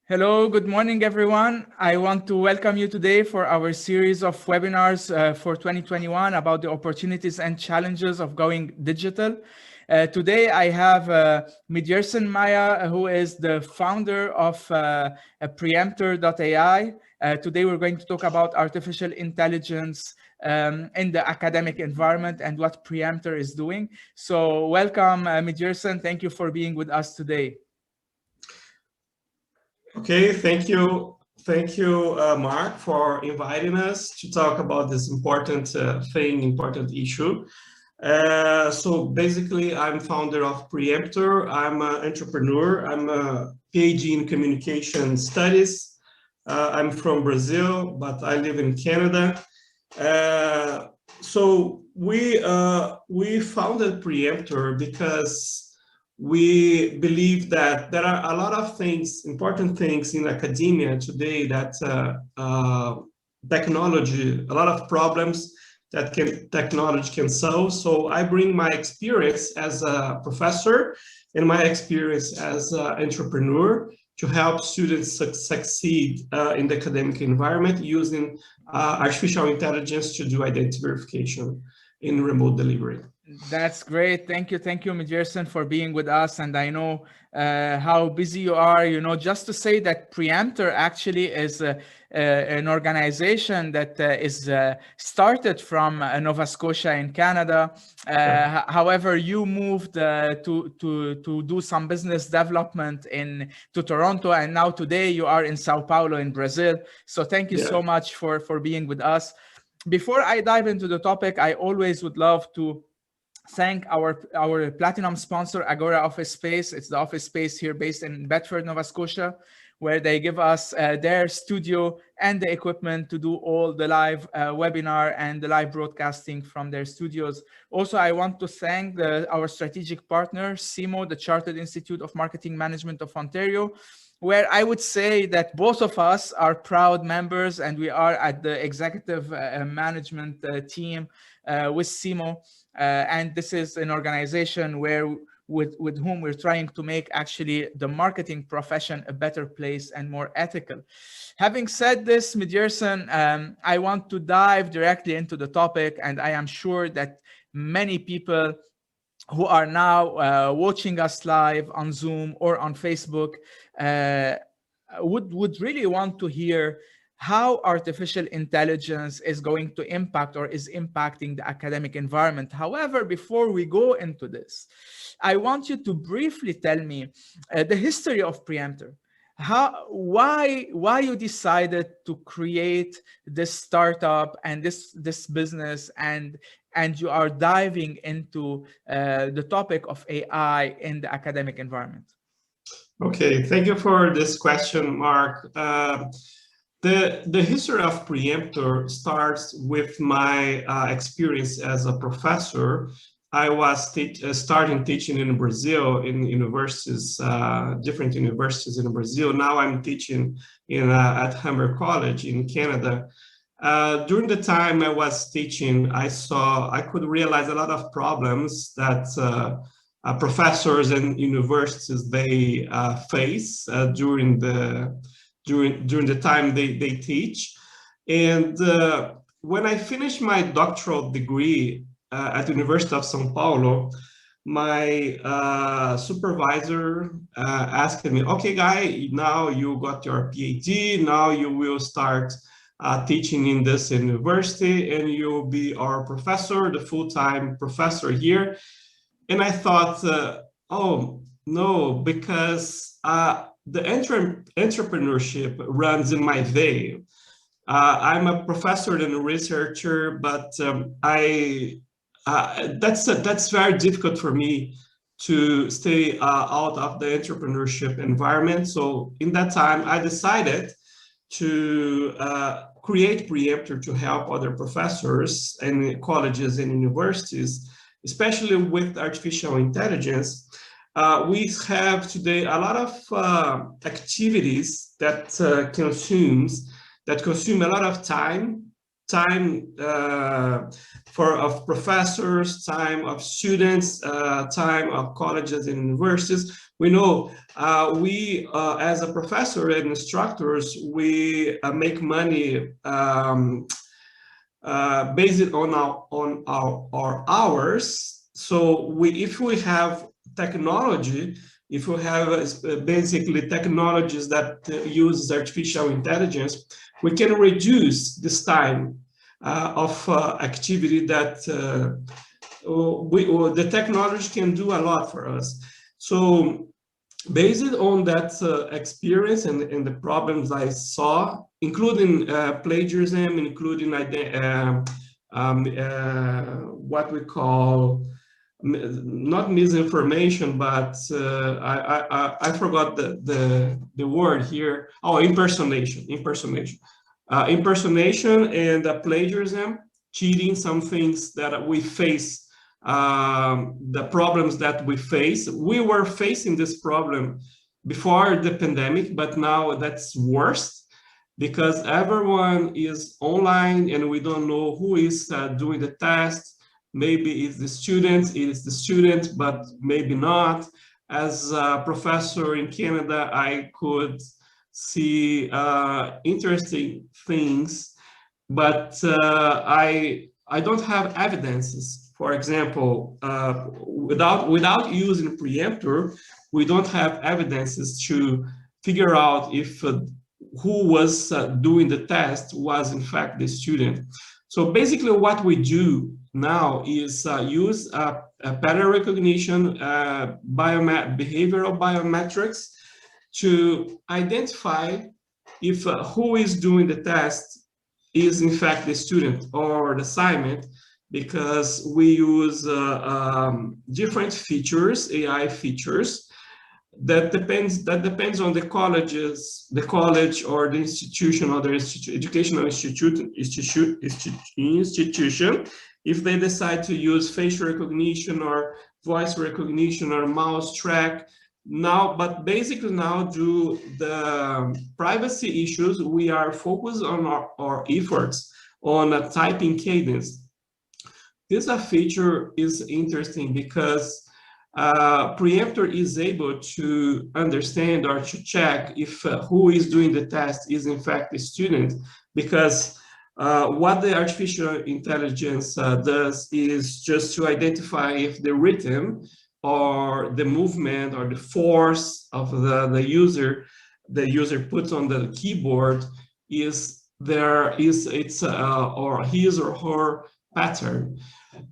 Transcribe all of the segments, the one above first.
Hello, good morning, everyone. I want to welcome you today for our series of webinars for 2021 about the opportunities and challenges of going digital. Today, I have Midierson Maia, who is the founder of Preemptor AI. Today, we're going to talk about artificial intelligence in the academic environment and what Preemptor is doing. So welcome, Midierson. Thank you for being with us today. Okay, thank you. Thank you, Mark, for inviting us to talk about this important important issue. So basically, I'm founder of Preemptor. I'm an entrepreneur. I'm a PhD in communication studies. I'm from Brazil, but I live in Canada. So we founded Preemptor because we believe that there are a lot of things, important things in academia today that technology, a lot of problems that technology can solve. So I bring my experience as a professor and my experience as an entrepreneur to help students succeed in the academic environment using artificial intelligence to do identity verification in remote delivery. That's great. Thank you, Midierson, for being with us. And I know how busy you are. You know, just to say that Preemptor actually is an organization that is started from Nova Scotia in Canada. However, you moved to do some business development to Toronto, and now today you are in Sao Paulo in Brazil. So thank you so much for being with us. Before I dive into the topic, I always would love to thank our platinum sponsor, Agora Office Space. It's the office space here based in Bedford, Nova Scotia, where they give us their studio and the equipment to do all the live webinar and the live broadcasting from their studios. Also, I want to thank our strategic partner, CIMO, the Chartered Institute of Marketing Management of Ontario, where I would say that both of us are proud members, and we are at the executive management team with CIMO. And this is an organization with whom we're trying to make actually the marketing profession a better place and more ethical. Having said this, Midierson, I want to dive directly into the topic, and I am sure that many people who are now watching us live on Zoom or on Facebook would really want to hear how artificial intelligence is going to impact or is impacting the academic environment. However, before we go into this, I want you to briefly tell me the history of Preemptor. Why you decided to create this startup and this business, and you are diving into the topic of AI in the academic environment. Okay, thank you for this question, Mark. The history of Preemptor starts with my experience as a professor. I was starting teaching in Brazil in universities, different universities in Brazil. Now I'm teaching at Humber College in Canada. During the time I was teaching, I could realize a lot of problems that professors and universities they face during the time they teach. And when I finished my doctoral degree at the University of São Paulo, my supervisor asked me, okay, Guy, now you got your PhD, now you will start teaching in this university and you'll be our professor, the full-time professor here. And I thought, oh, no, because the entrepreneurship runs in my vein. I'm a professor and a researcher, but that's very difficult for me to stay out of the entrepreneurship environment. So in that time, I decided to create Preemptor to help other professors and colleges and universities, especially with artificial intelligence. We have today a lot of activities that consume a lot of time time of professors, time of students, time of colleges and universities. We know we, as a professor and instructors, we make money based on our hours. So if we have technology, if we have basically technologies that use artificial intelligence, we can reduce this time of activity that the technology can do a lot for us. So based on that experience and the problems I saw, including plagiarism, including what we call not misinformation, but I forgot the word here. Oh, impersonation and plagiarism, cheating, some things that we face, the problems that we face. We were facing this problem before the pandemic, but now that's worse because everyone is online and we don't know who is doing the test. Maybe it's the student, but maybe not. As a professor in Canada, I could see interesting things, but I don't have evidences. For example, without using Preemptor, we don't have evidences to figure out if who was doing the test was in fact the student. So basically what we do now is use pattern recognition, behavioral biometrics to identify if who is doing the test is in fact the student or the assignment, because we use different features, AI features, that depends on the college or the institution or the educational institution, if they decide to use facial recognition or voice recognition or mouse track. Now, but basically now, due to the privacy issues, we are focused on our efforts on a typing cadence. This feature is interesting because Preemptor is able to understand or to check if who is doing the test is in fact the student, because what the artificial intelligence does is just to identify if the rhythm or the movement or the force of the user puts on the keyboard is or his or her pattern.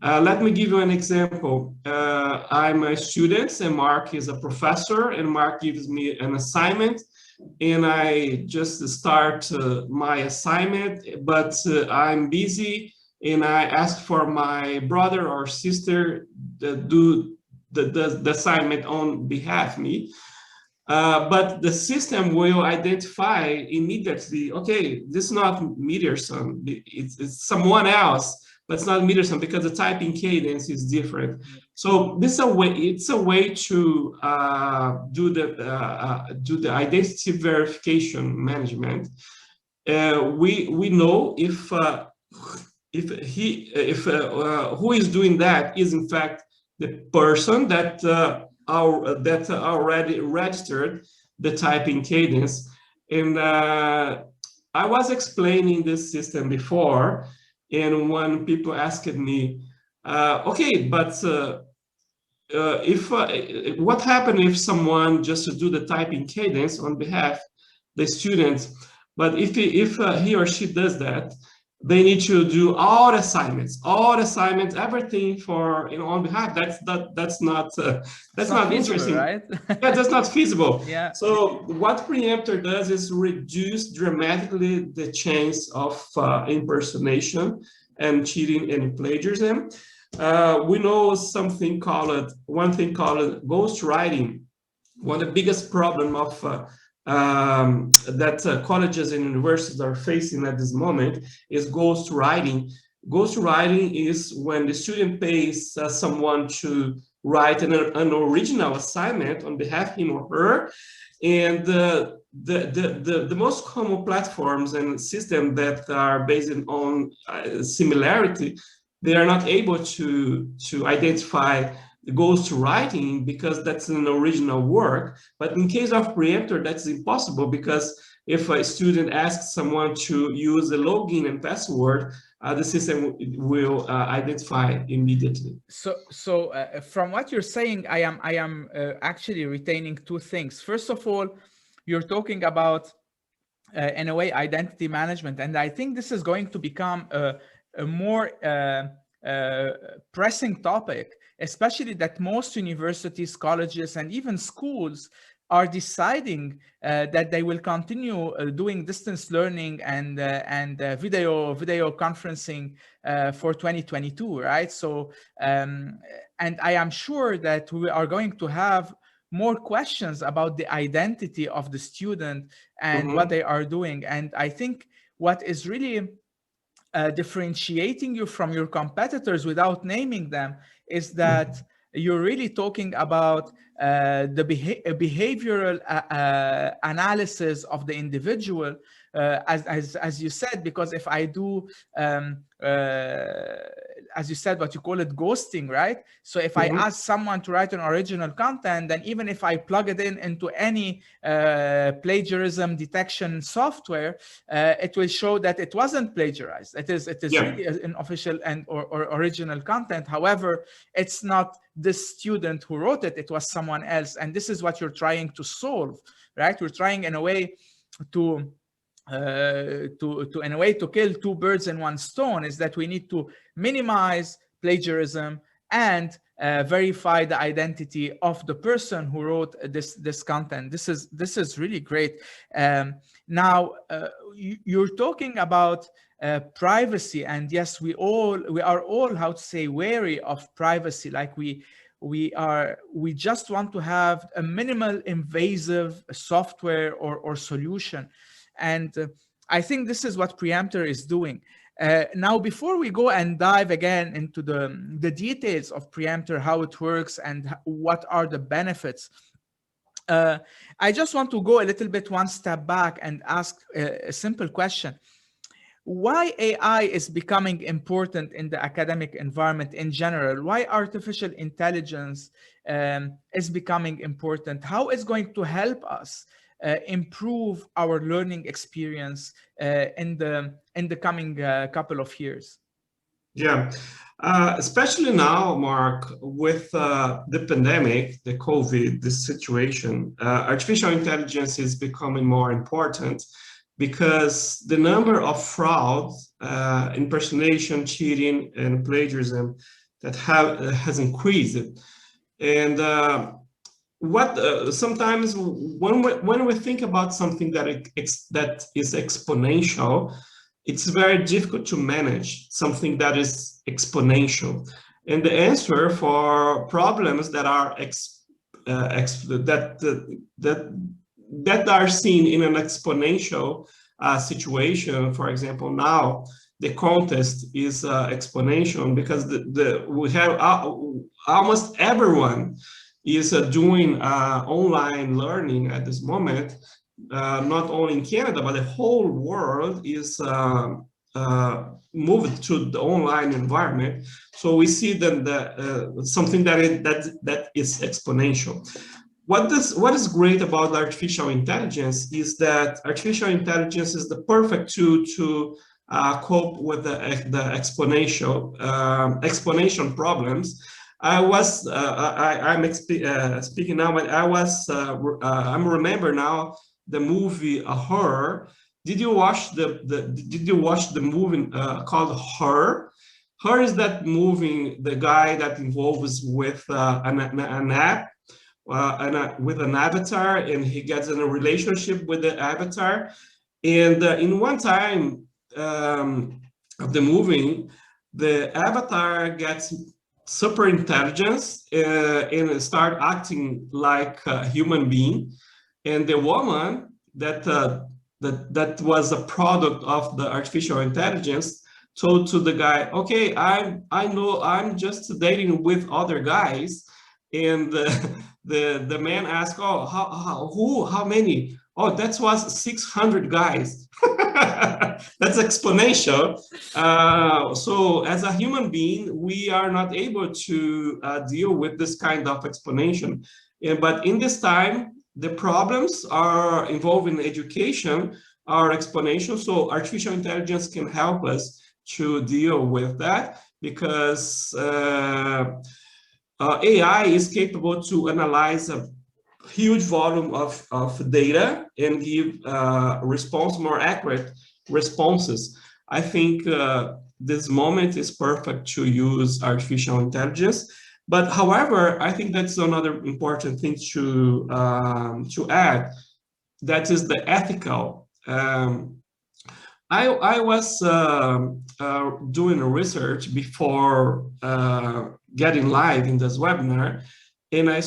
Let me give you an example. I'm a student and Mark is a professor, and Mark gives me an assignment and I just start my assignment, but I'm busy and I ask for my brother or sister to do the assignment on behalf of me. But the system will identify immediately, okay, this is not Midierson, it's someone else, but it's not Midierson because the typing cadence is different. So this is a way, it's a way to do the identity verification management. We know if who is doing that is in fact the person that already registered the typing cadence. And I was explaining this system before, and when people asked me, okay, but what happens if someone just to do the typing cadence on behalf of the student, but if he or she does that, they need to do all the assignments, everything for on behalf. That's not feasible, interesting, right? Yeah, that's not feasible. Yeah. So what Preemptor does is reduce dramatically the chance of impersonation and cheating and plagiarism. We know one thing called ghostwriting. One of the biggest problem of that colleges and universities are facing at this moment is ghostwriting. Ghostwriting is when the student pays someone to write an original assignment on behalf of him or her, And the most common platforms and systems that are based on similarity, they are not able to identify the ghost writing because that's an original work. But in case of Preemptor, that's impossible, because if a student asks someone to use a login and password, the system will identify immediately. So from what you're saying, I am actually retaining two things. First of all, you're talking about in a way identity management, and I think this is going to become a more pressing topic, especially that most universities, colleges, and even schools are deciding that they will continue doing distance learning and video conferencing for 2022, right? So and I am sure that we are going to have more questions about the identity of the student and what they are doing. And I think what is really differentiating you from your competitors without naming them is that you're really talking about the behavioral analysis of the individual, as you said, because if I do as you said, what you call it ghosting, right? So if I ask someone to write an original content, then even if I plug it into any plagiarism detection software, it will show that it wasn't plagiarized. It is really an official and or original content. However, it's not this student who wrote it, it was someone else. And this is what you're trying to solve, right? We're trying in a way to kill two birds in one stone, is that we need to minimize plagiarism and verify the identity of the person who wrote this content. This is really great. Now you're talking about privacy, and yes, we are all, how to say, wary of privacy. Like we just want to have a minimal invasive software or solution. And I think this is what Preemptor is doing. Now, before we go and dive again into the details of Preemptor, how it works and what are the benefits, I just want to go a little bit one step back and ask a simple question. Why AI is becoming important in the academic environment in general? Why artificial intelligence is becoming important? How it's going to help us improve our learning experience in the coming couple of years? Yeah, especially now, Mark, with the pandemic, the COVID, this situation, artificial intelligence is becoming more important, because the number of frauds, impersonation, cheating, and plagiarism that has increased. And sometimes when we think about something that is exponential, it's very difficult to manage something that is exponential. And the answer for problems that are that are seen in an exponential situation. For example, now the contest is exponential, because we have almost everyone is doing online learning at this moment. Not only in Canada, but the whole world is moved to the online environment. So we see that something that is exponential. What is great about artificial intelligence is that artificial intelligence is the perfect tool to cope with the exponential problems. I'm speaking now, but I'm remember now the movie Her. Did you watch the movie called Her? Her is that movie, the guy that involves with an app. With an avatar, and he gets in a relationship with the avatar, and in one time of the movie, the avatar gets super intelligence and start acting like a human being, and the woman that was a product of the artificial intelligence told to the guy, okay, I know I'm just dating with other guys, and the man asked, "Oh, how many?" "Oh, that was 600 guys." That's exponential. So as a human being, we are not able to deal with this kind of exponential. But in this time, the problems are involving education are exponential. So artificial intelligence can help us to deal with that, because AI is capable to analyze a huge volume of data and give more accurate responses. I think this moment is perfect to use artificial intelligence. But however, I think that's another important thing to add. That is the ethical. I was doing research before getting live in this webinar, and I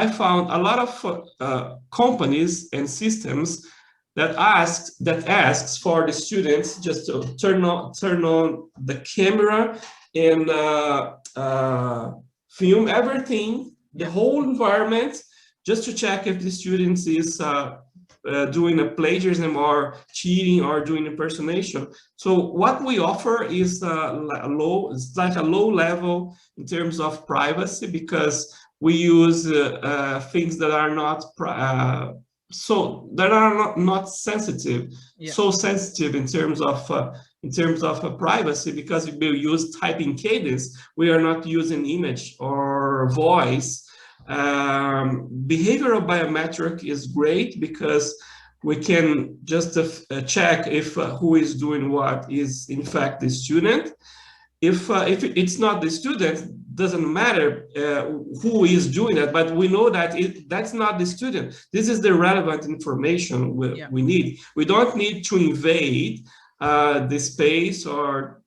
found a lot of companies and systems that asks for the students just to turn on the camera and film everything, the whole environment, just to check if the students is doing a plagiarism or cheating or doing impersonation. So what we offer is it's like a low level in terms of privacy, because we use things that are not not sensitive, so sensitive in terms of privacy, because we use typing cadence. We are not using image or voice. Behavioral biometric is great because we can just check if who is doing what is in fact the student. If it's not the student, doesn't matter who is doing it, but we know that that's not the student. This is the relevant information we need. We don't need to invade the space or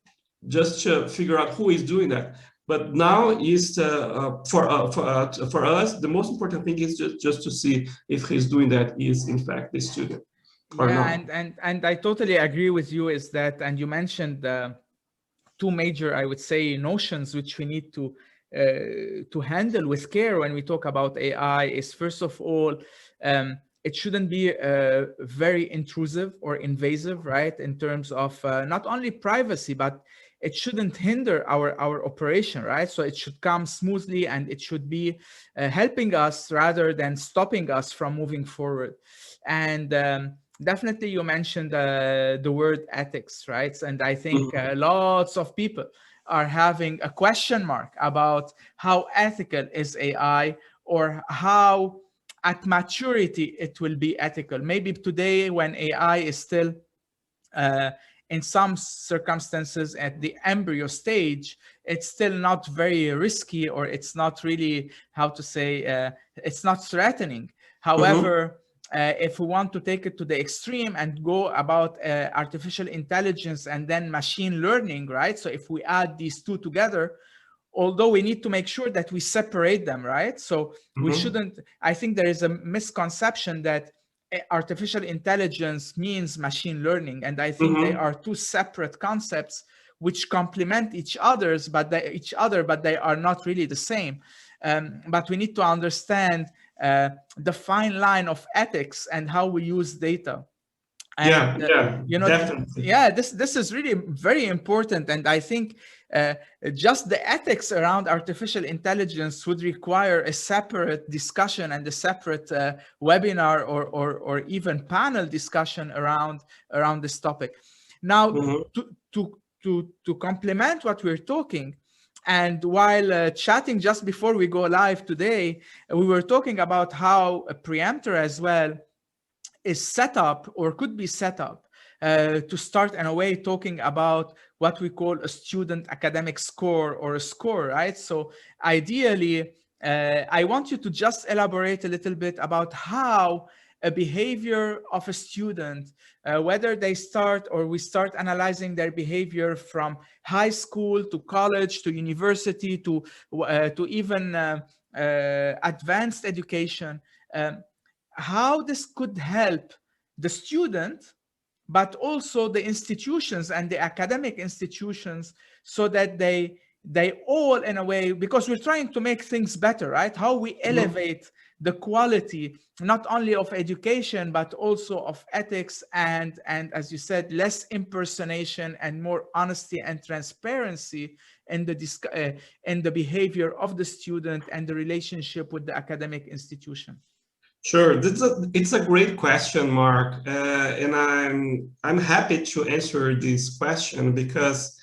just to figure out who is doing that. But now is for us, the most important thing is just to see if he's doing that is in fact the student or not. And I totally agree with you. Is that, and you mentioned two major, I would say, notions which we need to handle with care when we talk about AI. Is, first of all, it shouldn't be very intrusive or invasive, right? In terms of not only privacy, but it shouldn't hinder our operation, right? So it should come smoothly, and it should be helping us rather than stopping us from moving forward. And definitely you mentioned the word ethics, right? And I think lots of people are having a question mark about how ethical is AI, or how at maturity it will be ethical. Maybe today, when AI is still in some circumstances at the embryo stage, it's still not very risky, or it's not really, how to say, it's not threatening. However, if we want to take it to the extreme and go about artificial intelligence and then machine learning, right? So if we add these two together, although we need to make sure that we separate them, right? So we shouldn't, I think there is a misconception that artificial intelligence means machine learning, and I think they are two separate concepts which complement each other, but they are not really the same. But we need to understand the fine line of ethics and how we use data. And definitely. This is really very important. And I think just the ethics around artificial intelligence would require a separate discussion and a separate webinar or even panel discussion around this topic. Now, to complement what we're talking, and while chatting just before we go live today, we were talking about how a Preemptor as well is set up, or could be set up, to start in a way talking about what we call a student academic score, or a score, right? So ideally, I want you to just elaborate a little bit about how a behavior of a student, whether we start analyzing their behavior from high school to college to university to even advanced education, how this could help the student, but also the institutions and the academic institutions, so that they they all, in a way, because we're trying to make things better, right? How we elevate the quality, not only of education, but also of ethics, and as you said, less impersonation and more honesty and transparency in the behavior of the student and the relationship with the academic institution. Sure, it's a great question, Mark, and I'm happy to answer this question because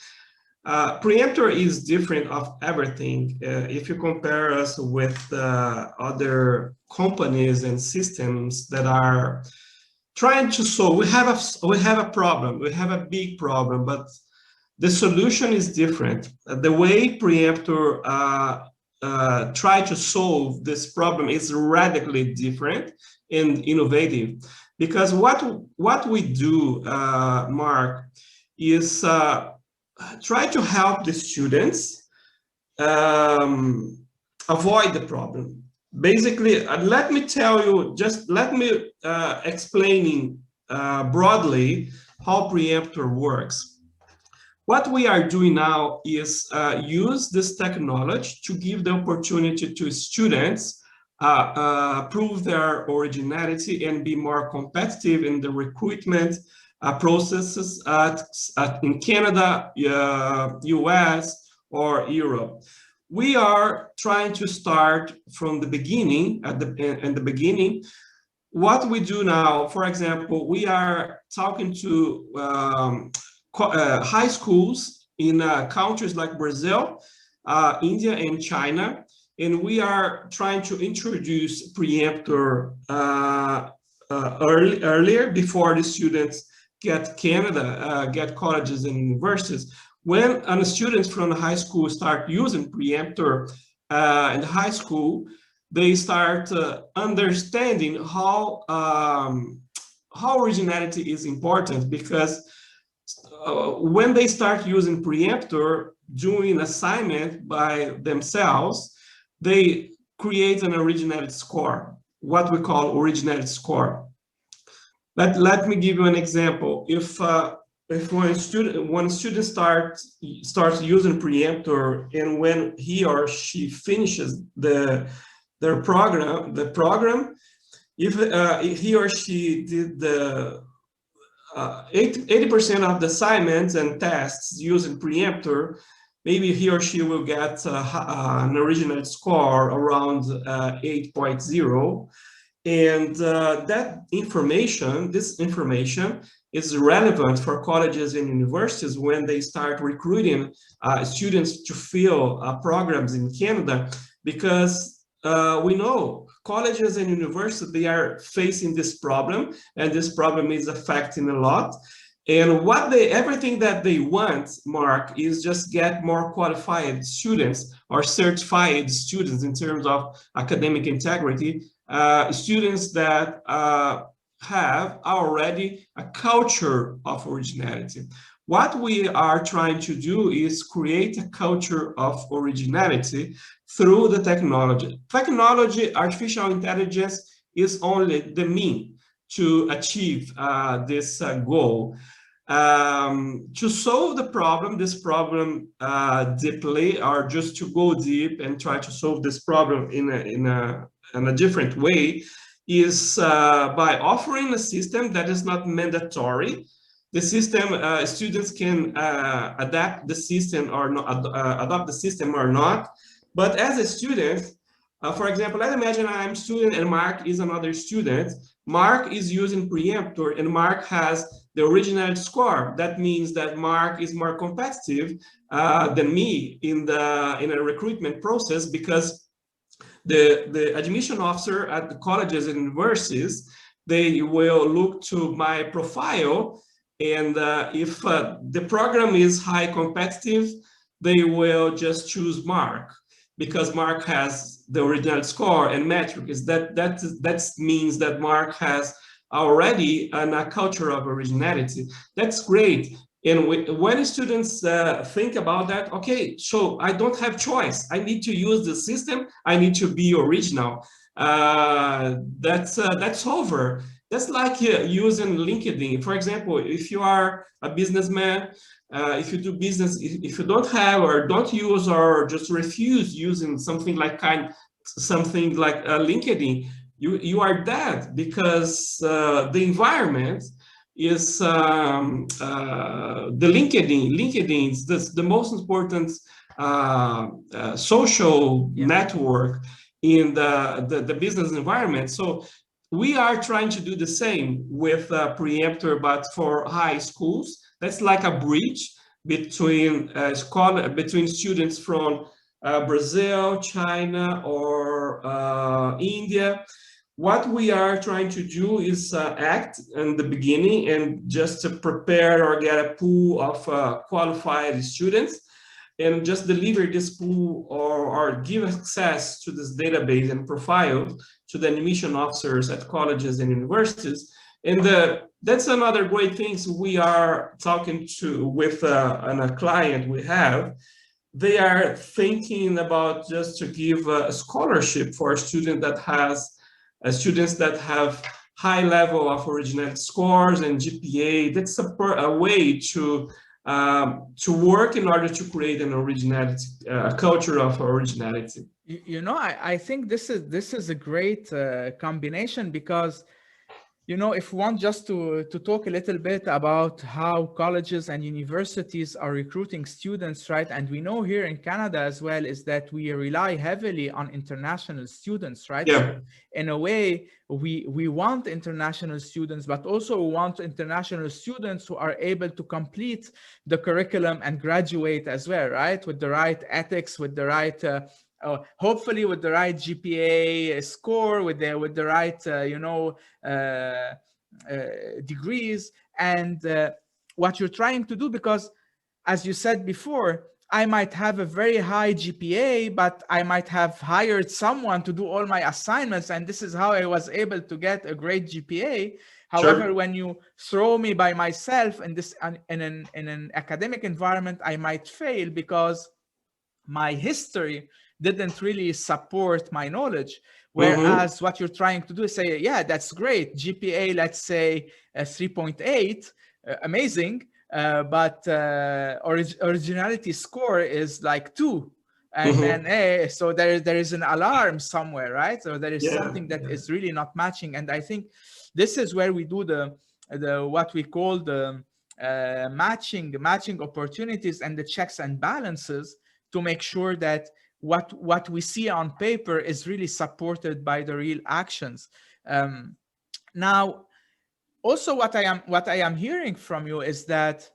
Preemptor is different of everything. If you compare us with other companies and systems that are trying to solve, we have a problem, we have a big problem, but the solution is different. The way Preemptor try to solve this problem is radically different and innovative, because what we do, Mark, is try to help the students avoid the problem. Basically, let me tell you, just let me explaining broadly how Preemptor works. What we are doing now is use this technology to give the opportunity to students prove their originality and be more competitive in the recruitment processes in Canada, US, or Europe. We are trying to start from the beginning, in the beginning. What we do now, for example, we are talking to high schools in countries like Brazil, India, and China, and we are trying to introduce Preemptor earlier, before the students get Canada, get colleges and universities. When students from the high school start using Preemptor in high school, they start understanding how originality is important, because when they start using Preemptor, doing assignment by themselves, they create an originality score, what we call originality score. Let me give you an example. If one student starts using Preemptor, and when he or she finishes the program, if he or she did the 80% of the assignments and tests using Preemptor, maybe he or she will get an original score around 8.0. And this information is relevant for colleges and universities when they start recruiting students to fill programs in Canada, because we know colleges and universities, they are facing this problem, and this problem is affecting a lot. And everything that they want, Mark, is just get more qualified students or certified students in terms of academic integrity, students that have already a culture of originality. What we are trying to do is create a culture of originality through the technology. Artificial intelligence is only the mean to achieve this goal. To solve this problem deeply, or just to go deep and try to solve this problem in a different way, is by offering a system that is not mandatory. The system, students can adapt the system or not, adopt the system or not. But as a student, for example, let's imagine I'm a student and Mark is another student. Mark is using Preemptor and Mark has the original score. That means that Mark is more competitive than me in a recruitment process, because the admission officer at the colleges and universities, they will look to my profile, and if the program is high competitive, they will just choose Mark, because Mark has the original score and metrics. That means that Mark has already a culture of originality. That's great. And when students think about that, okay, so I don't have choice. I need to use the system. I need to be original. That's over. That's like using LinkedIn. For example, if you are a businessman, if you do business, if you don't have or don't use or just refuse using something like LinkedIn, you are dead, because the environment is the LinkedIn is the most important social network in the business environment. So we are trying to do the same with Preemptor, but for high schools. That's like a bridge between between students from Brazil, China, or India. What we are trying to do is act in the beginning and just to prepare or get a pool of qualified students, and just deliver this pool or give access to this database and profile to the admission officers at colleges and universities. And that's another great thing. So we are talking with a client we have. They are thinking about just to give a scholarship for a student that has students that have high level of originality scores and GPA. That's a way to work in order to create an originality, a culture of originality. You know, I think this is a great combination, because, you know, if we want just to talk a little bit about how colleges and universities are recruiting students, right? And we know here in Canada as well is that we rely heavily on international students, right? Yeah. So in a way, we want international students, but also we want international students who are able to complete the curriculum and graduate as well, right? With the right ethics, with the right hopefully with the right GPA score, with the right degrees, and what you're trying to do. Because, as you said before, I might have a very high GPA, but I might have hired someone to do all my assignments, and this is how I was able to get a great GPA. However, Sure. when you throw me by myself in an academic environment, I might fail because my history didn't really support my knowledge. Whereas what you're trying to do is say, yeah, that's great. GPA, let's say 3.8, amazing. But originality score is like 2. And then, so there is an alarm somewhere, right? So there is something that is really not matching. And I think this is where we do the what we call the matching opportunities and the checks and balances, to make sure that what we see on paper is really supported by the real actions. Now, also what I am hearing from you is that,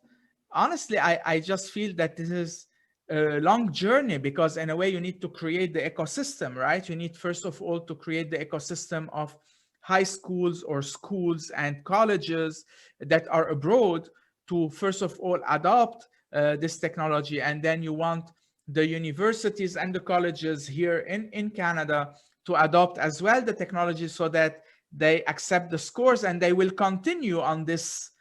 honestly, I just feel that this is a long journey, because in a way you need to create the ecosystem, right? You need, first of all, to create the ecosystem of high schools or schools and colleges that are abroad to, first of all, adopt this technology. And then you want the universities and the colleges here in Canada to adopt as well the technology, so that they accept the scores and they will continue on this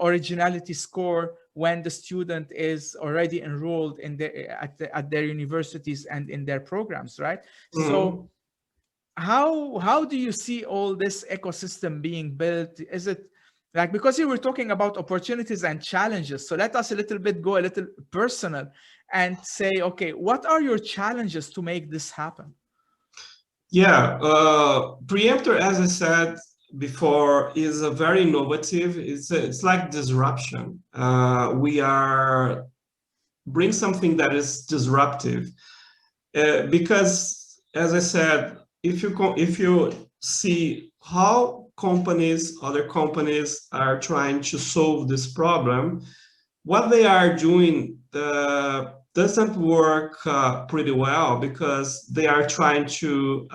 originality score when the student is already enrolled in at their universities and in their programs, right? So how do you see all this ecosystem being built? Is it like, because you were talking about opportunities and challenges, so let us go a little personal and say, okay, what are your challenges to make this happen? Yeah, Preemptor, as I said before, is a very innovative. It's like disruption. We are bring something that is disruptive, because, as I said, if you see how other companies are trying to solve this problem, what they are doing doesn't work pretty well, because they are trying to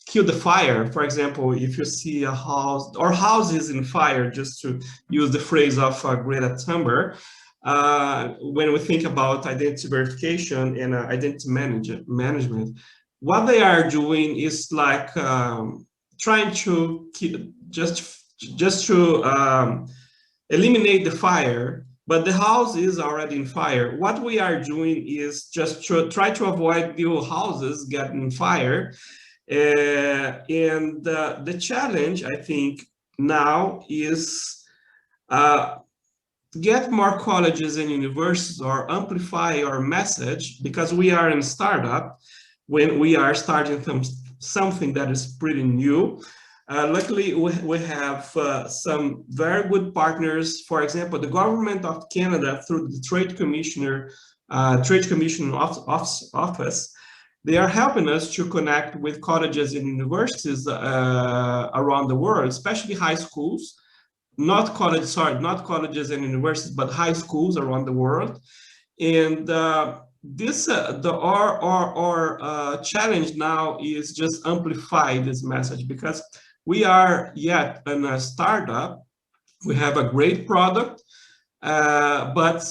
kill the fire. For example, if you see a house or houses in fire, just to use the phrase of Greta Thunberg, when we think about identity verification and identity management, what they are doing is like trying to just to eliminate the fire, but the house is already in fire. What we are doing is just to try to avoid new houses getting fire, And the challenge, I think, now is get more colleges and universities or amplify our message, because we are in a startup when we are starting from something that is pretty new. Luckily, we have some very good partners. For example, the government of Canada, through the Trade Commission office, they are helping us to connect with colleges and universities around the world, especially high schools. Not colleges and universities, but high schools around the world. And our challenge now is just amplify this message, because we are yet in a startup. We have a great product, but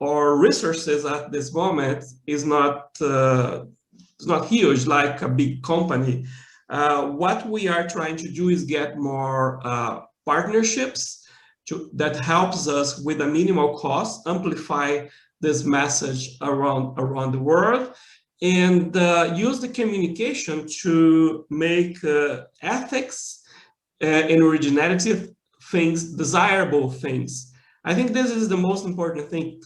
our resources at this moment is not huge like a big company. What we are trying to do is get more partnerships that helps us with a minimal cost amplify this message around the world, and use the communication to make ethics and originality things desirable things. I think this is the most important thing.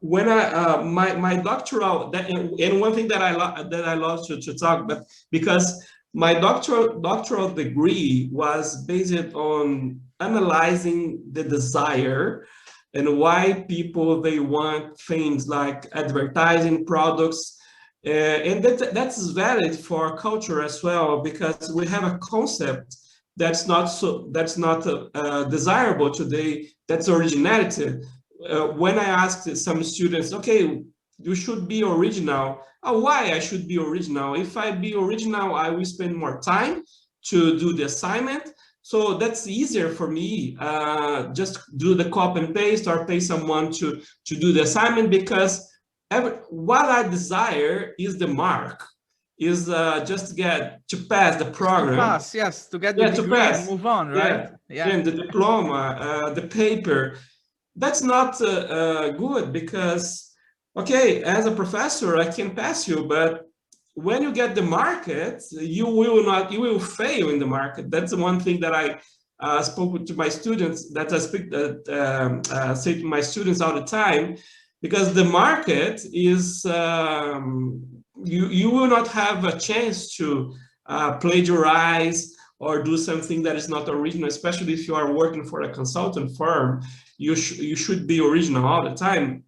When my doctoral, and one thing that I love to talk about, because my doctoral degree was based on analyzing the desire and why people, they want things like advertising products, and that's valid for culture as well, because we have a concept that's not desirable today. That's originality. When I asked some students, okay, you should be original. Why I should be original? If I be original, I will spend more time to do the assignment. So that's easier for me. Just do the copy and paste or pay someone to do the assignment, because what I desire is the mark, is just to pass the program. To pass, yes, to get the degree and move on, right? Yeah. And the diploma, the paper. That's not good, because, okay, as a professor, I can pass you, but when you get the market, you will fail in the market. That's the one thing that I spoke to my students, that I say to my students all the time, because the market is, you will not have a chance to plagiarize or do something that is not original, especially if you are working for a consultant firm. You should be original all the time.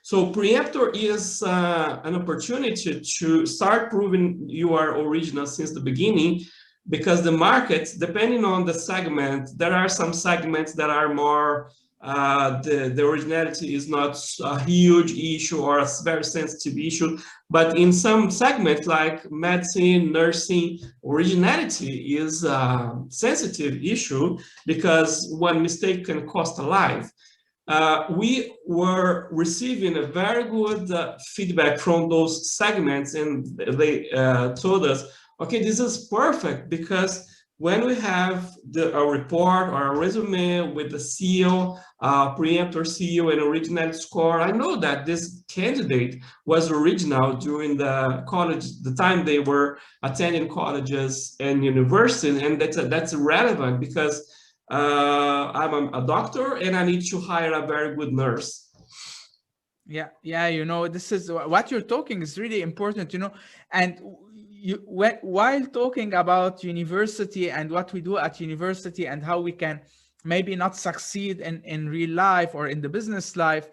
So Preemptor is an opportunity to start proving you are original since the beginning, because the market, depending on the segment, there are some segments that are more, the originality is not a huge issue or a very sensitive issue. But in some segments like medicine, nursing, originality is a sensitive issue, because one mistake can cost a life. We were receiving a very good feedback from those segments, and they told us, okay, this is perfect, because when we have a report or a resume with the CEO, Preemptor CEO, and originality score, I know that this candidate was original during the time they were attending colleges and universities, and that's relevant, because I'm a doctor and I need to hire a very good nurse. Yeah, this is what you're talking is really important, and while talking about university and what we do at university and how we can maybe not succeed in real life or in the business life,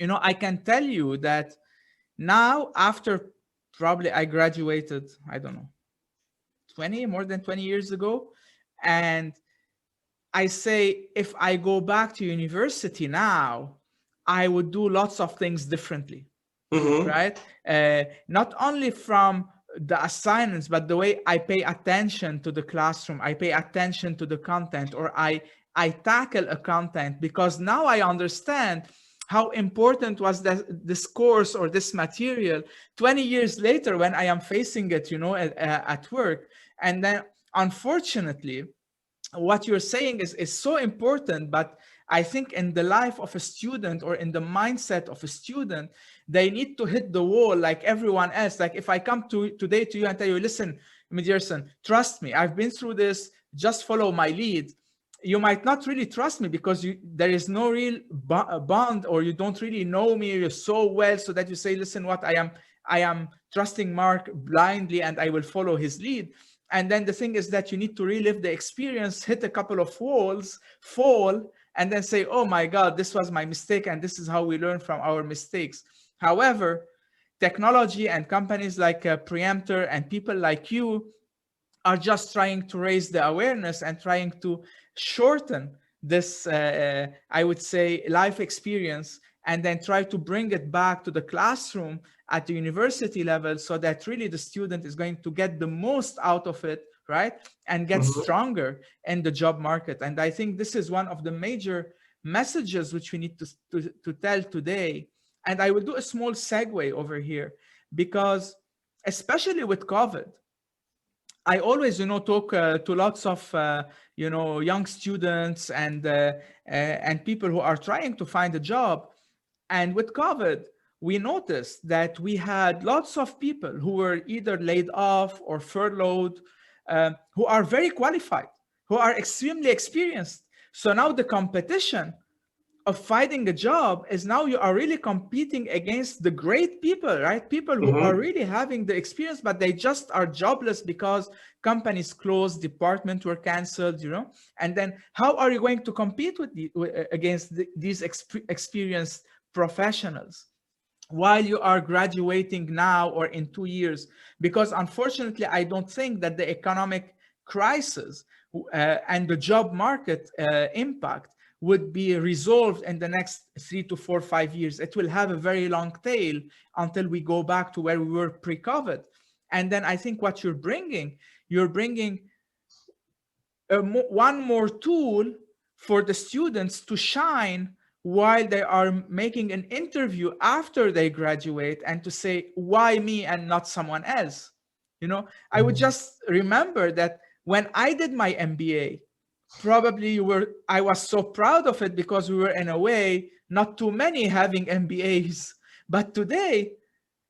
I can tell you that now, after probably I graduated, I don't know, more than 20 years ago, and I say, if I go back to university now, I would do lots of things differently, right? Not only from the assignments, but the way I pay attention to the classroom, I pay attention to the content, or I tackle a content, because now I understand how important was this course or this material 20 years later when I am facing it, at work. And then, unfortunately, what you're saying is so important, but I think in the life of a student or in the mindset of a student, they need to hit the wall like everyone else. Like if I come today to you and tell you, listen, Midierson, trust me, I've been through this, just follow my lead. You might not really trust me because there is no real bond, or you don't really know me so well, so that you say, listen, what I am trusting Mark blindly and I will follow his lead. And then the thing is that you need to relive the experience, hit a couple of walls, fall, and then say, oh my God, this was my mistake. And this is how we learn from our mistakes. However, technology and companies like Preemptor and people like you are just trying to raise the awareness and trying to shorten this, I would say, life experience, and then try to bring it back to the classroom at the university level, so that really the student is going to get the most out of it, right? And get stronger in the job market. And I think this is one of the major messages which we need to tell today. And I will do a small segue over here, because especially with COVID, I always, talk to lots of, young students and people who are trying to find a job. And with COVID, we noticed that we had lots of people who were either laid off or furloughed, who are very qualified, who are extremely experienced. So now the competition of finding a job is, now you are really competing against the great people, right? People who are really having the experience, but they just are jobless because companies closed, departments were canceled, And then how are you going to compete against these experienced professionals while you are graduating now or in 2 years? Because unfortunately, I don't think that the economic crisis and the job market impact would be resolved in the next 3 to 4, 5 years. It will have a very long tail until we go back to where we were pre-COVID. And then I think what you're bringing one more tool for the students to shine while they are making an interview after they graduate, and to say, why me and not someone else? I would just remember that when I did my MBA, probably I was so proud of it because we were, in a way, not too many having MBAs. But today,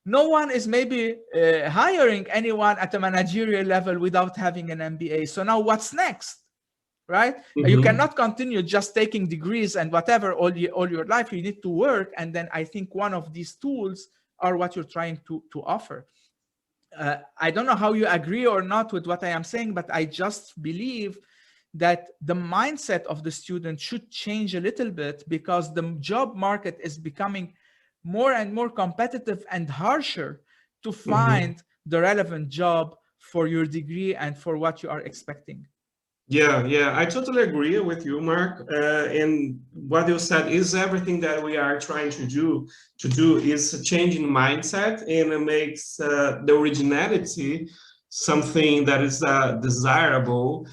no one is maybe hiring anyone at a managerial level without having an MBA. So now what's next, right? You cannot continue just taking degrees and whatever all your life. You need to work. And then I think one of these tools are what you're trying to offer. I don't know how you agree or not with what I am saying, but I just believe that the mindset of the student should change a little bit, because the job market is becoming more and more competitive and harsher to find the relevant job for your degree and for what you are expecting. Yeah, I totally agree with you, Mark. And what you said is everything that we are trying to do is changing mindset, and it makes the originality something that is desirable.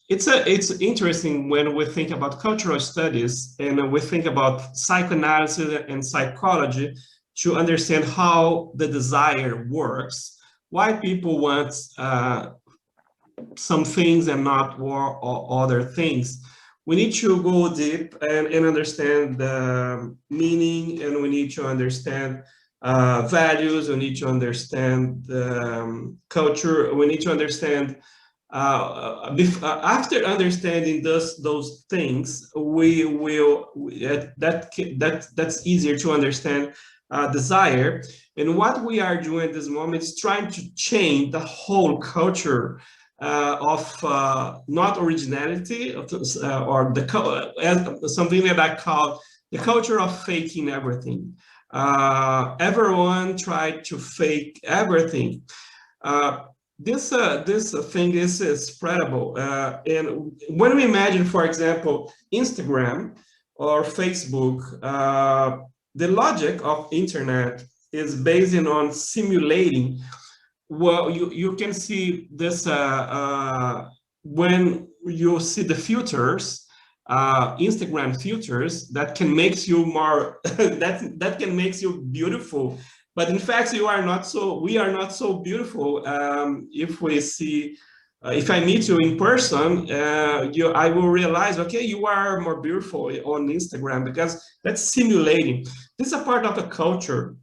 It's interesting when we think about cultural studies and we think about psychoanalysis and psychology to understand how the desire works, why people want some things and not or other things. We need to go deep and understand the meaning, and we need to understand values. We need to understand culture. We need to understand. After understanding those things, we will that's easier to understand desire. And what we are doing at this moment is trying to change the whole culture of not originality, or something that I call the culture of faking everything. Everyone tried to fake everything. This thing is spreadable. And when we imagine, for example, Instagram or Facebook, the logic of internet is based on simulating. Well, you can see this when you see the filters, Instagram filters that can make you more that can make you beautiful. But in fact, we are not so beautiful if we see if I meet you in person, I will realize, okay, you are more beautiful on Instagram, because that's simulating. This is a part of the culture.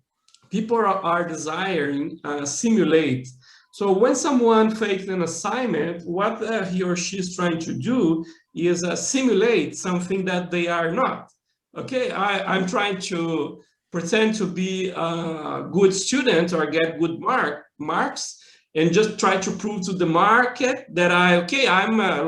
People are desiring simulate. So when someone fakes an assignment, what he or she is trying to do is simulate something that they are not. Okay, I'm trying to pretend to be a good student or get good marks, and just try to prove to the market that I'm a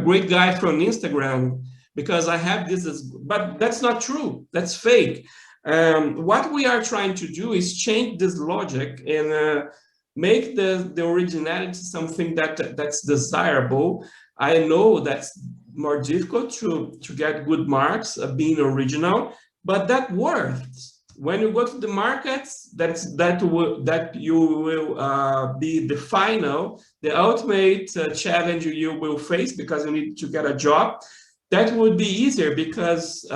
great guy from Instagram because I have this, but that's not true. That's fake. What we are trying to do is change this logic and make the originality something that's desirable. I know that's more difficult to get good marks being original, but that works. When you go to the markets, that you will be the ultimate challenge you will face, because you need to get a job. That would be easier because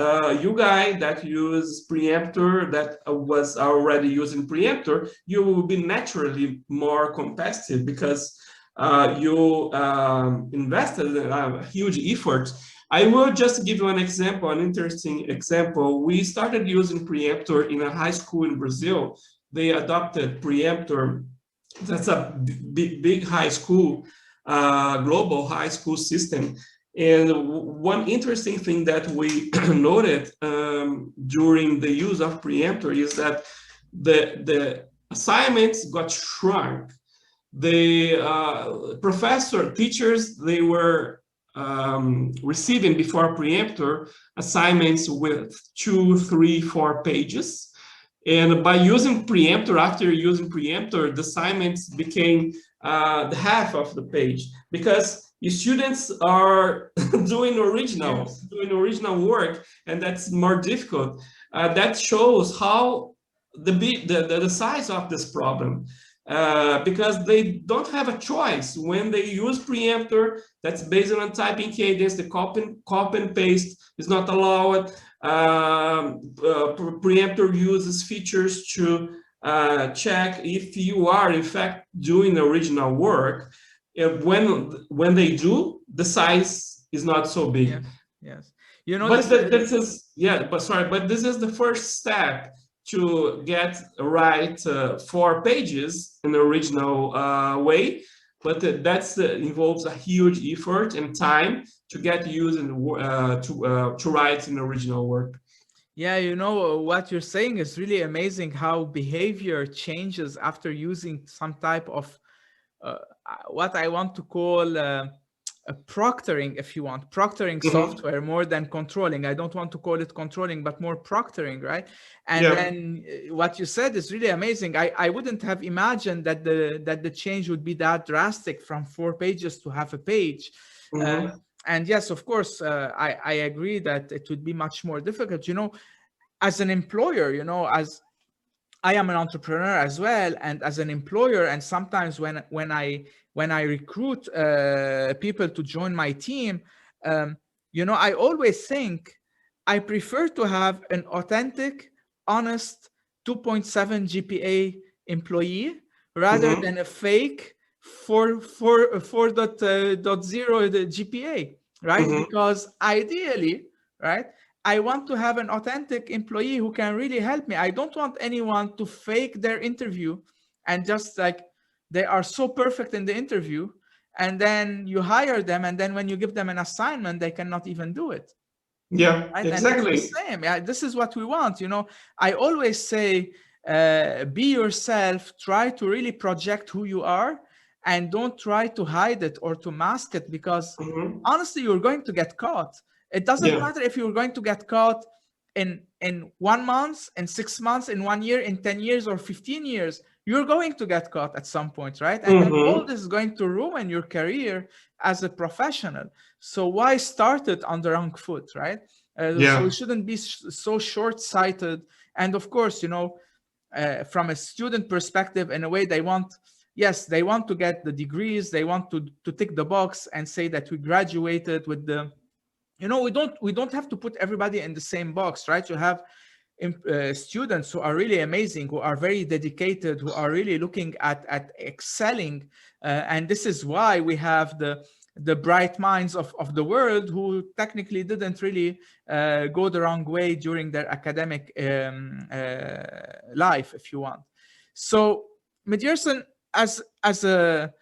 you guys that use Preemptor, that was already using Preemptor, you will be naturally more competitive because you invested a huge effort. I will just give you an example, an interesting example. We started using Preemptor in a high school in Brazil. They adopted Preemptor. That's a big high school, global high school system. And one interesting thing that we noted during the use of Preemptor is that the assignments got shrunk. The teachers, they were receiving before Preemptor assignments with 2, 3, 4 pages. And by using Preemptor, after using Preemptor, the assignments became the half of the page, because students are doing original work, and that's more difficult. That shows how the size of this problem. Because they don't have a choice. When they use Preemptor, that's based on typing cadence, the copy and paste is not allowed. Preemptor uses features to check if you are in fact doing original work. When they do, the size is not so big. Yes, yes. You know, but this is the first step to get right 4 pages in the original way, but that involves a huge effort and time to get used and to write in original work. Yeah, you know, what you're saying is really amazing, how behavior changes after using some type of what I want to call proctoring, if you want, proctoring software more than controlling. I don't want to call it controlling, but more proctoring, right? And then what you said is really amazing. I wouldn't have imagined that the change would be that drastic from 4 pages to half a page. And yes, of course, I agree that it would be much more difficult. You know, as an employer, you know, as I am an entrepreneur as well, and as an employer, and sometimes when I recruit people to join my team, you know, I always think I prefer to have an authentic, honest 2.7 GPA employee rather than a fake 4.0 GPA, right? Because ideally, right, I want to have an authentic employee who can really help me. I don't want anyone to fake their interview and just like they are so perfect in the interview, and then you hire them, and then when you give them an assignment, they cannot even do it. Yeah, right? exactly. And it's the same. Yeah, this is what we want. You know, I always say, be yourself. Try to really project who you are, and don't try to hide it or to mask it, because honestly, you're going to get caught. It doesn't matter if you're going to get caught in 1 month, in 6 months, in 1 year, in 10 years, or 15 years. You're going to get caught at some point, right? And then all this is going to ruin your career as a professional. So why start it on the wrong foot, right? So we shouldn't be so short-sighted. And of course, you know, from a student perspective, in a way, they want to get the degrees. They want to tick the box and say that we graduated with the, you know, we don't have to put everybody in the same box, right? You have students who are really amazing, who are very dedicated, who are really looking at excelling. And this is why we have the bright minds of the world who technically didn't really go the wrong way during their academic life, if you want. So Midierson, as a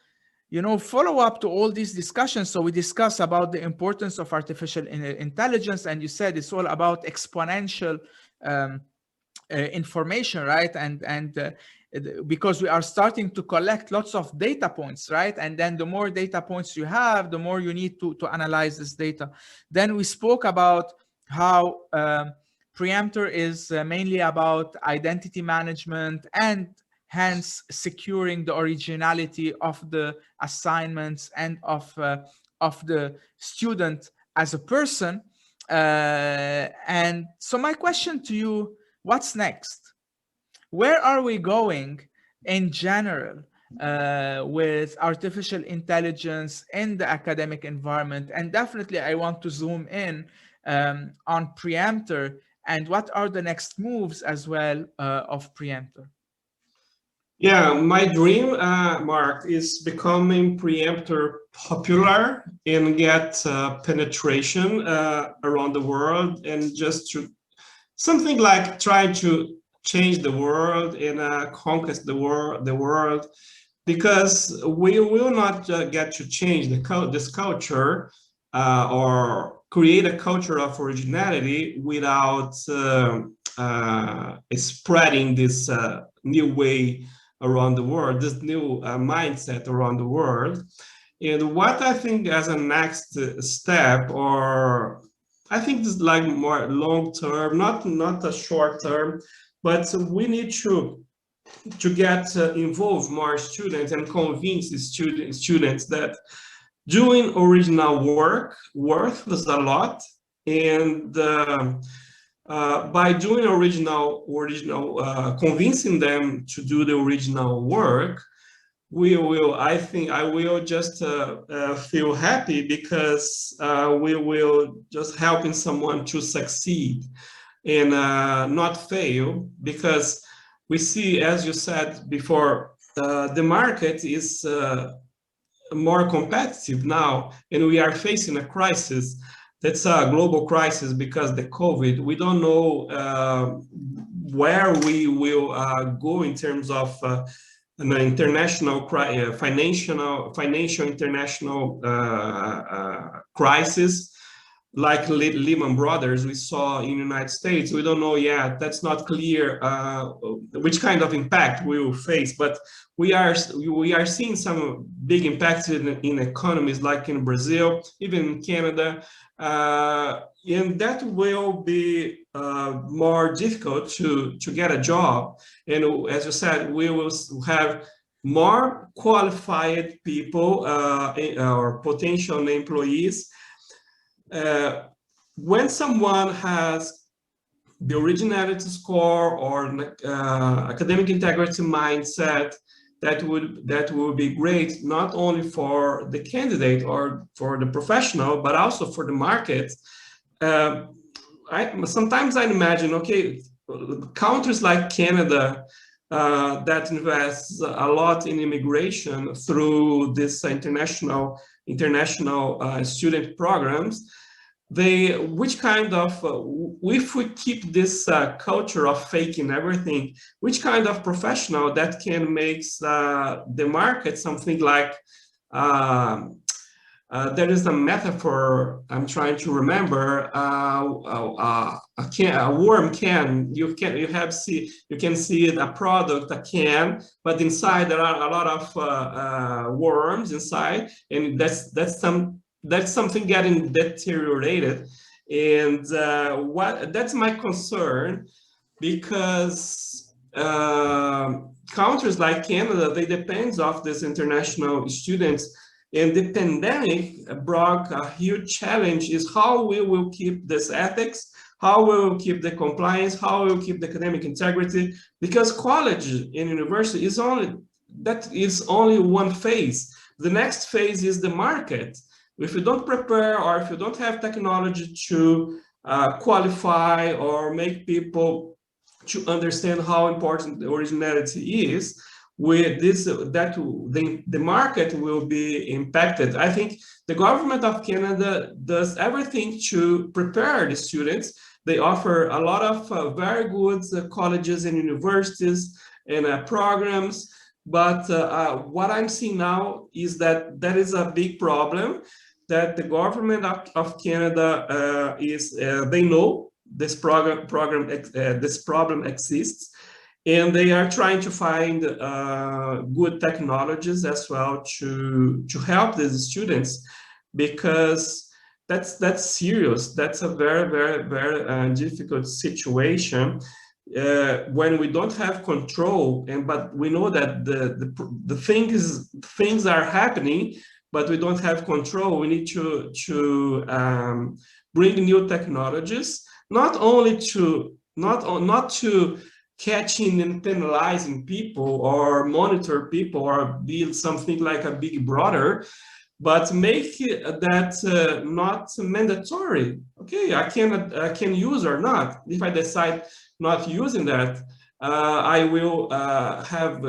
follow up to all these discussions. So we discuss about the importance of artificial intelligence, and you said it's all about exponential information, right? And because we are starting to collect lots of data points, right? And then the more data points you have, the more you need to analyze this data. Then we spoke about how Preemptor is mainly about identity management and hence securing the originality of the assignments and of the student as a person. And so my question to you, what's next? Where are we going in general with artificial intelligence in the academic environment? And definitely I want to zoom in on Preemptor and what are the next moves as well of Preemptor. Yeah, my dream, Mark, is becoming Preemptor popular and get penetration around the world, and just to something like try to change the world and conquest the world, because we will not get to change this culture or create a culture of originality without spreading this new way around the world, this new mindset around the world. And what I think as a next step, or I think this is like more long term, not a short term, but we need to get involve more students and convince the students that doing original work worth a lot, and by doing original, convincing them to do the original work, I think I will just feel happy, because we will just helping someone to succeed and not fail, because we see, as you said before, the market is more competitive now, and we are facing a crisis. That's a global crisis because the COVID. We don't know where we will go in terms of an international financial international crisis, like Lehman Brothers we saw in the United States. We don't know yet. That's not clear which kind of impact we will face, but we are seeing some big impacts in economies like in Brazil, even in Canada, and that will be more difficult to get a job. And as you said, we will have more qualified people or potential employees. When someone has the originality score or academic integrity mindset, that would be great, not only for the candidate or for the professional, but also for the market. Sometimes I imagine, okay, countries like Canada that invests a lot in immigration through this international student programs, which kind of, if we keep this culture of faking everything, which kind of professional that can make the market something like, there is a metaphor I'm trying to remember, a worm can, you can see it, a product, a can, but inside there are a lot of worms inside, and that's something getting deteriorated. And that's my concern, because countries like Canada, they depend on these international students, and the pandemic brought a huge challenge, is how we will keep this ethics, how we will keep the compliance, how we will keep the academic integrity, because college and university is only one phase. The next phase is the market. If you don't prepare, or if you don't have technology to qualify or make people to understand how important the originality is, with this, that the market will be impacted. I think the government of Canada does everything to prepare the students. They offer a lot of very good colleges and universities and programs. But what I'm seeing now is that that is a big problem, that the government of Canada they know this this problem exists, and they are trying to find good technologies as well to help these students, because that's serious. That's a very difficult situation when we don't have control. And but we know that the things are happening, but we don't have control. We need to bring new technologies, not only to not to catching and penalizing people or monitor people or build something like a big brother, but make that not mandatory. Okay, I can use or not. If I decide not using that, I will have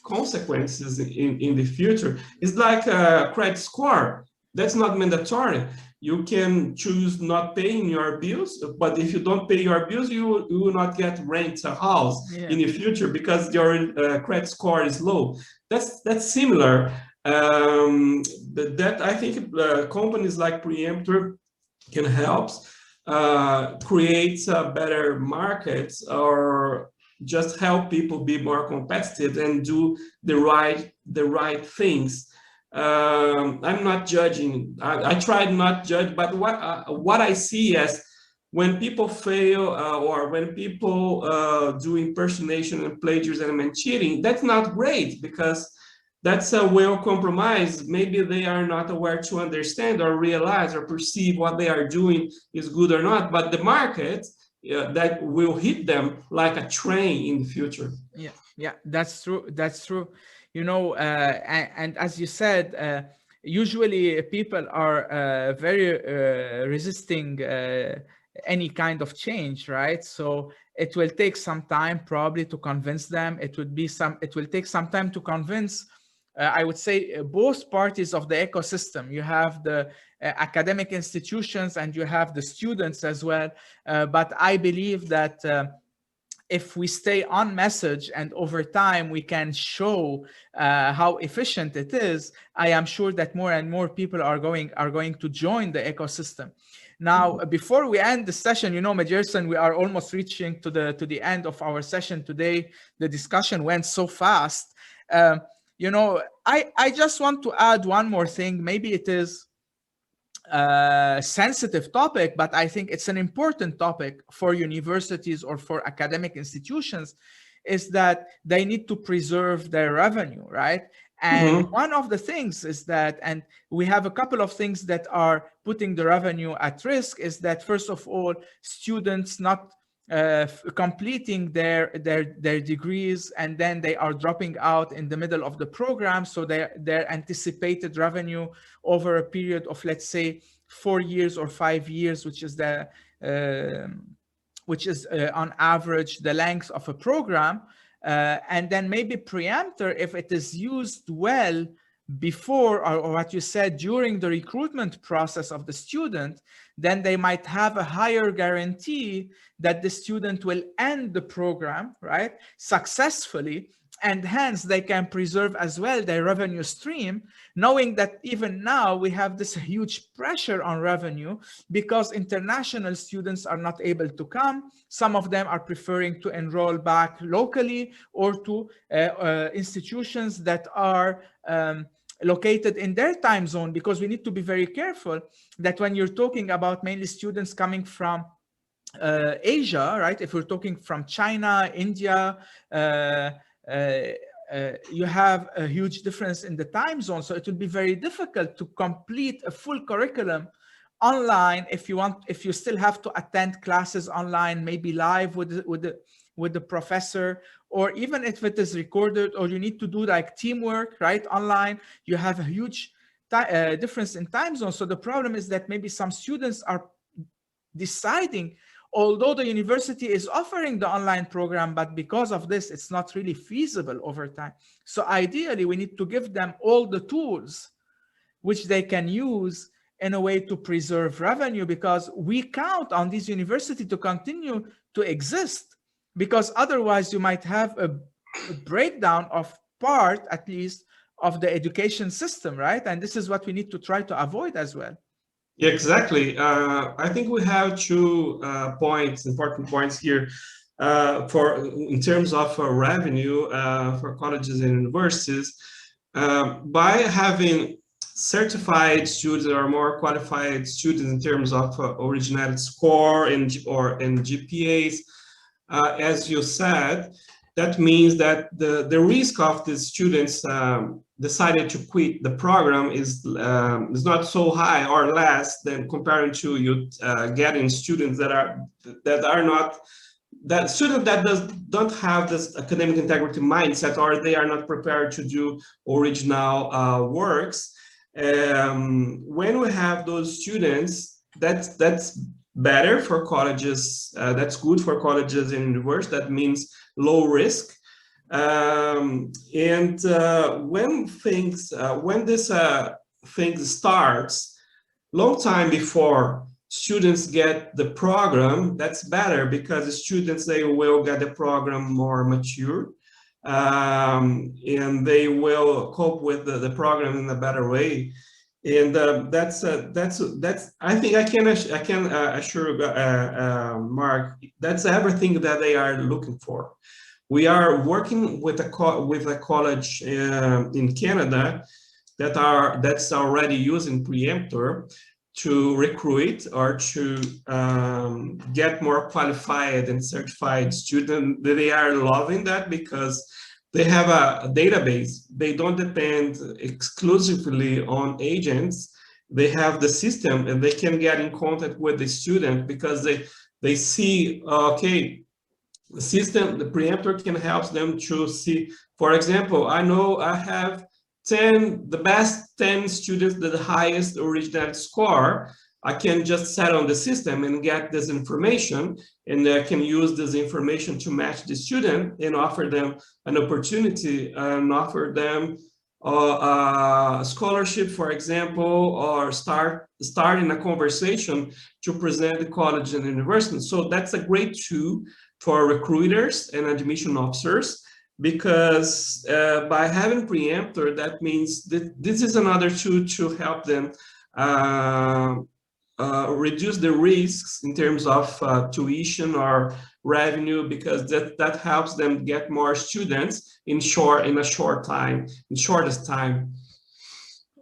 consequences in the future. It's like a credit score. That's not mandatory. You can choose not paying your bills, but if you don't pay your bills, you will not get rent a house in the future because your credit score is low. That's similar. That I think companies like Preemptor can help create better markets, or just help people be more competitive and do the right things. I'm not judging. I try not judge, but what I see as when people fail or when people do impersonation and plagiarism and cheating, that's not great, because that's a well compromise. Maybe they are not aware to understand or realize or perceive what they are doing is good or not, but the market that will hit them like a train in the future. Yeah, that's true. That's true. You know, and as you said, usually people are very resisting any kind of change, right? So it will take some time probably to convince them. It will take some time to convince, I would say, both parties of the ecosystem. You have the academic institutions and you have the students as well. But I believe that if we stay on message and over time we can show how efficient it is, I am sure that more and more people are going to join the ecosystem. Now, before we end the session, you know, Midierson, we are almost reaching to the end of our session today. The discussion went so fast. You know, I just want to add one more thing. Maybe it is a sensitive topic, but I think it's an important topic for universities or for academic institutions, is that they need to preserve their revenue, right? And one of the things is that, and we have a couple of things that are putting the revenue at risk, is that first of all, students not completing their degrees, and then they are dropping out in the middle of the program. So their anticipated revenue over a period of, let's say, 4 years or 5 years, which is on average the length of a program. And then maybe Preemptor, if it is used well before, or what you said, during the recruitment process of the student, then they might have a higher guarantee that the student will end the program, right, successfully, and hence they can preserve as well their revenue stream, knowing that even now we have this huge pressure on revenue because international students are not able to come. Some of them are preferring to enroll back locally or to institutions that are located in their time zone, because we need to be very careful that when you're talking about mainly students coming from Asia, right? If we're talking from China, India, you have a huge difference in the time zone. So it will be very difficult to complete a full curriculum online if you still have to attend classes online, maybe live with the professor, or even if it is recorded, or you need to do like teamwork, right? Online, you have a huge difference in time zone. So the problem is that maybe some students are deciding although the university is offering the online program, but because of this, it's not really feasible over time. So ideally, we need to give them all the tools which they can use in a way to preserve revenue, because we count on these universities to continue to exist, because otherwise you might have a breakdown of part, at least, of the education system, right? And this is what we need to try to avoid as well. Yeah, exactly. I think we have two important points here in terms of revenue for colleges and universities. By having certified students or more qualified students in terms of originality score and GPAs, as you said, that means that the risk of the students decided to quit the program is not so high or less than comparing to you getting students that are not that student that don't have this academic integrity mindset, or they are not prepared to do original works. When we have those students, that's better for colleges. That's good for colleges and universities. That means low risk. And when this thing starts, long time before students get the program, that's better, because the students, they will get the program more mature, and they will cope with the program in a better way. And that's I think I can assure Mark, that's everything that they are looking for. We are working with a college in Canada that's already using Preemptor to recruit or to get more qualified and certified students. They are loving that because they have a database. They don't depend exclusively on agents. They have the system, and they can get in contact with the student because they see, okay, the system, the Preemptor can help them to see, for example, I know I have the best 10 students, the highest original score. I can just set on the system and get this information, and I can use this information to match the student and offer them an opportunity and offer them a scholarship, for example, or starting a conversation to present the college and university. So that's a great tool for recruiters and admission officers, because by having Preemptor, that means that this is another tool to help them reduce the risks in terms of tuition or revenue, because that helps them get more students in shortest time.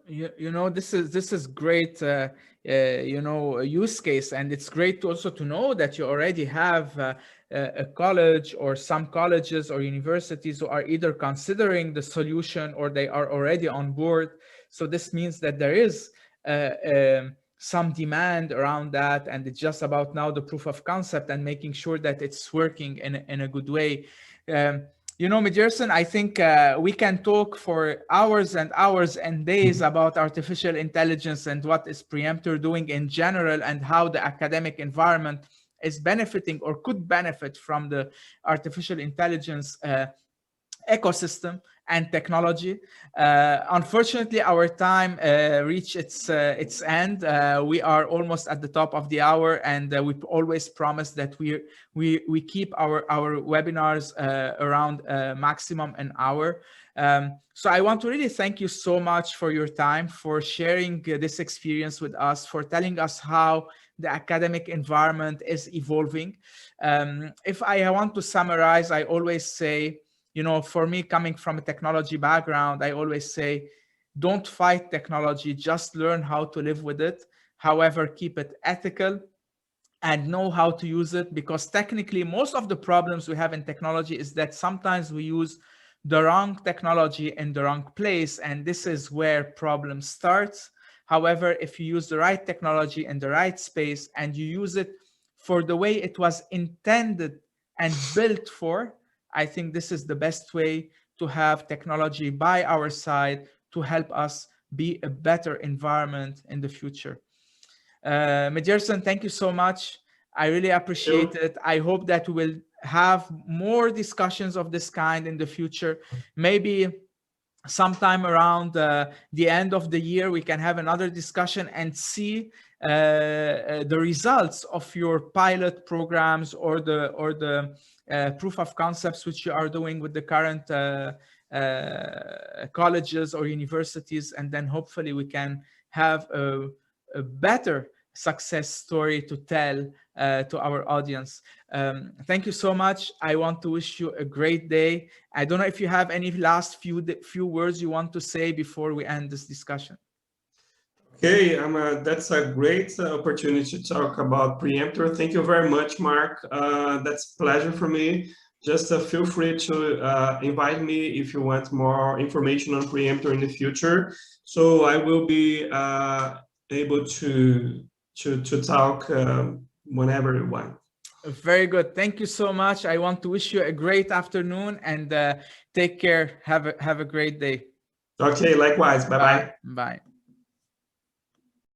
You know, this is great, you know, a use case, and it's great also to know that you already have a college or some colleges or universities who are either considering the solution or they are already on board. So this means that there is some demand around that, and it's just about now the proof of concept and making sure that it's working in a good way. You know, Midierson, I think we can talk for hours and hours and days about artificial intelligence and what is Preemptor doing in general, and how the academic environment is benefiting or could benefit from the artificial intelligence ecosystem and technology. Unfortunately, our time reached its end. We are almost at the top of the hour, and we always promise that we keep our webinars around maximum an hour. So I want to really thank you so much for your time, for sharing this experience with us, for telling us how the academic environment is evolving. If I want to summarize, I always say, you know, for me, coming from a technology background, I always say, don't fight technology, just learn how to live with it. However, keep it ethical and know how to use it, because technically most of the problems we have in technology is that sometimes we use the wrong technology in the wrong place, and this is where problem starts. However, if you use the right technology in the right space and you use it for the way it was intended and built for, I think this is the best way to have technology by our side to help us be a better environment in the future. Midierson, thank you so much. I really appreciate it. I hope that we'll have more discussions of this kind in the future. Maybe sometime around the end of the year, we can have another discussion and see the results of your pilot programs or the proof of concepts which you are doing with the current colleges or universities, and then hopefully we can have a better success story to tell to our audience. Thank you so much. I want to wish you a great day. I don't know if you have any last few words you want to say before we end this discussion. Okay, that's a great opportunity to talk about Preemptor. Thank you very much, Mark. That's a pleasure for me. Just feel free to invite me if you want more information on Preemptor in the future. So I will be able to talk whenever you want. Very good. Thank you so much. I want to wish you a great afternoon and take care. Have a great day. Okay, likewise. Bye-bye. Bye.